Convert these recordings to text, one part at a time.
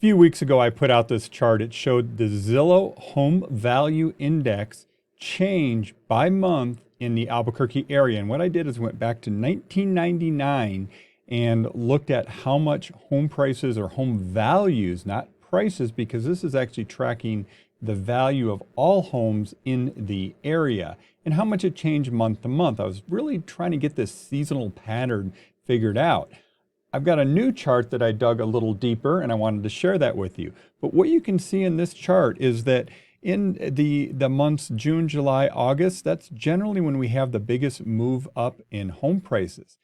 few weeks ago, I put out this chart. It showed the Zillow Home Value Index change by month in the Albuquerque area. And what I did is went back to 1999 and looked at how much home prices or home values, not prices, because this is actually tracking the value of all homes in the area and how much it changed month to month. I was really trying to get this seasonal pattern figured out. I've got a new chart that I dug a little deeper and I wanted to share that with you. But what you can see in this chart is that in the months June, July, August, that's generally when we have the biggest move up in home prices.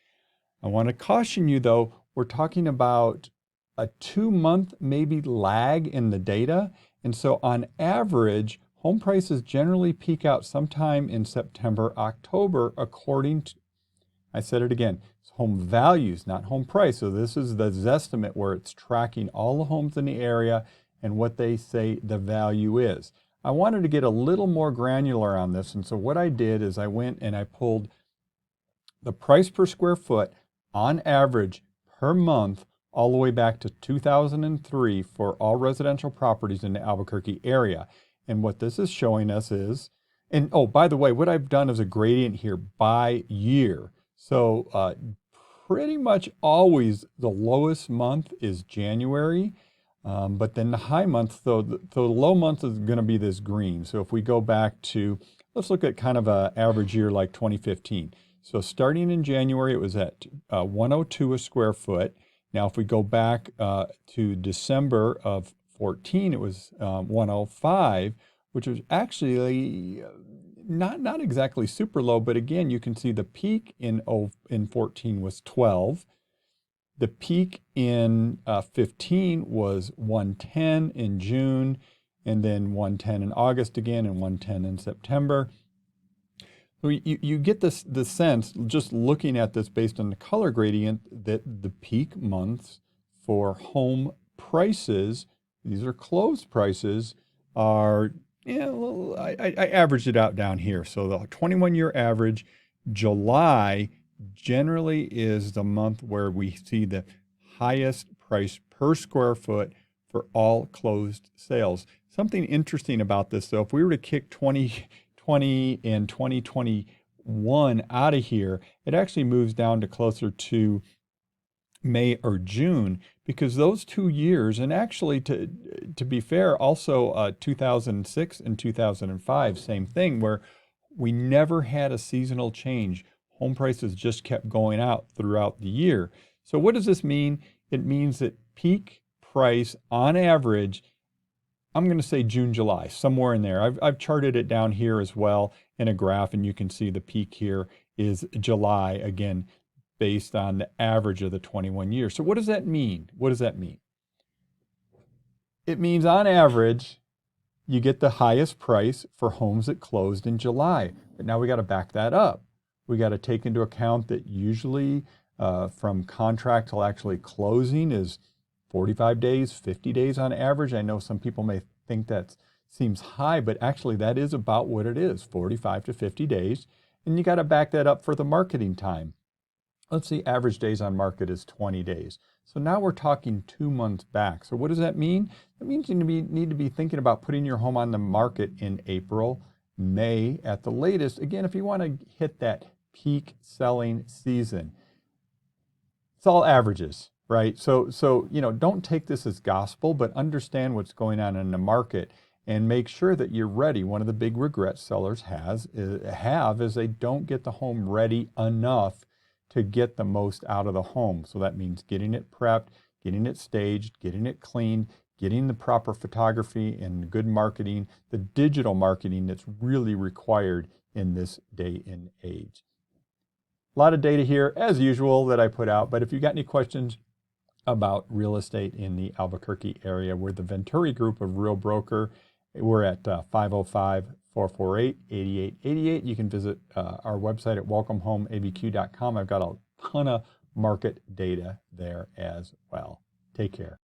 I want to caution you though, we're talking about a 2-month maybe lag in the data. And so on average, home prices generally peak out sometime in September, October, according to, I said it again, home values, not home price. So this is the Zestimate where it's tracking all the homes in the area and what they say the value is. I wanted to get a little more granular on this. And so what I did is I went and I pulled the price per square foot on average per month all the way back to 2003 for all residential properties in the Albuquerque area. And what this is showing us is, and oh, by the way, what I've done is a gradient here by year. So pretty much always the lowest month is January, but then the high month, so the low month is going to be this green. So if we go back to, let's look at kind of an average year like 2015. So starting in January, it was at 102 a square foot. Now, if we go back to December of 14, it was 105, which was actually not exactly super low, but again, you can see the peak in 14 was 12. The peak in 15 was 110 in June, and then 110 in August again, and 110 in September. So you get the sense, just looking at this based on the color gradient, that the peak months for home prices, these are closed prices, are, yeah, well, I averaged it out down here. So the 21-year average, July generally is the month where we see the highest price per square foot for all closed sales. Something interesting about this, though, if we were to kick 2020 and 2021 out of here, it actually moves down to closer to May or June, because those 2 years, and actually to be fair, also 2006 and 2005, same thing, where we never had a seasonal change. Home prices just kept going out throughout the year. So what does this mean? It means that peak price on average, I'm going to say June, July, somewhere in there. I've charted it down here as well in a graph, and you can see the peak here is July, again, based on the average of the 21 years. So what does that mean? What does that mean? It means on average, you get the highest price for homes that closed in July. But now we got to back that up. We got to take into account that usually from contract till actually closing is 45 days, 50 days on average. I know some people may think that seems high, but actually that is about what it is, 45 to 50 days. And you got to back that up for the marketing time. Let's see, average days on market is 20 days. So now we're talking 2 months back. So what does that mean? That means you need to be thinking about putting your home on the market in April, May at the latest. Again, if you want to hit that peak selling season. It's all averages, right? So don't take this as gospel, but understand what's going on in the market and make sure that you're ready. One of the big regrets sellers have is they don't get the home ready enough to get the most out of the home. So that means getting it prepped, getting it staged, getting it cleaned, getting the proper photography and good marketing, the digital marketing that's really required in this day and age. A lot of data here, as usual, that I put out, but if you got any questions about real estate in the Albuquerque area, we're the Venturi group of Real Broker. We're at 505-448-8888. You can visit our website at welcomehomeabq.com. I've got a ton of market data there as well. Take care.